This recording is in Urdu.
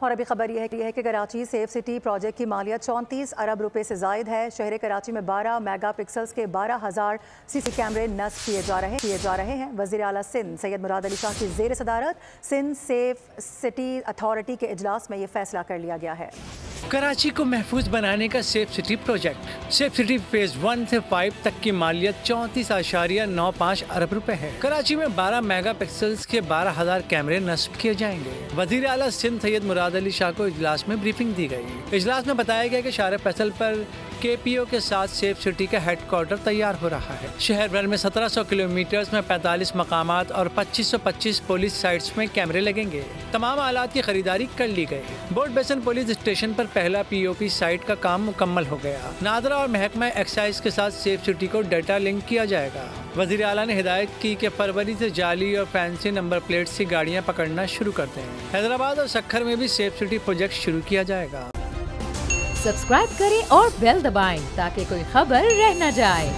اور ابھی خبر یہ ہے کہ کراچی سیف سٹی پروجیکٹ کی مالیت 34 ارب روپے سے زائد ہے۔ شہر کراچی میں 12 میگا پکسلز کے 12,000 سی سی کیمرے نصب کیے جا رہے ہیں۔ وزیر اعلیٰ سندھ سید مراد علی شاہ کی زیر صدارت سندھ سیف سٹی اتھارٹی کے اجلاس میں یہ فیصلہ کر لیا گیا ہے۔ کراچی کو محفوظ بنانے کا safe city project safe city phase 1 سے 5 تک کی مالیت 34.95 ارب روپے ہے۔ کراچی میں 12 میگا پکسلز کے 12,000 کیمرے نصب کیے جائیں گے۔ وزیر اعلیٰ سندھ سید مراد علی شاہ کو اجلاس میں بریفنگ دی گئی۔ اجلاس میں بتایا گیا کہ شارع فیصل پر KPO کے ساتھ سیف سٹی کا ہیڈ کوارٹر تیار ہو رہا ہے۔ شہر بھر میں 1700 کلومیٹرز میں 45 مقامات اور 2525 پولیس سائٹس میں کیمرے لگیں گے۔ تمام آلات کی خریداری کر لی گئی۔ بورڈ بیسن پولیس اسٹیشن پر پہلا POP سائٹ کا کام مکمل ہو گیا۔ نادرا اور محکمہ ایکسائز کے ساتھ سیف سٹی کو ڈیٹا لنک کیا جائے گا۔ وزیر اعلیٰ نے ہدایت کی کہ فروری سے جعلی اور فینسی نمبر پلیٹس کی گاڑیاں پکڑنا شروع کر دیں۔ حیدرآباد اور سکھر میں بھی سیف سٹی پروجیکٹ شروع کیا جائے گا۔ سبسکرائب کریں اور بیل دبائیں تاکہ کوئی خبر رہ نہ جائے۔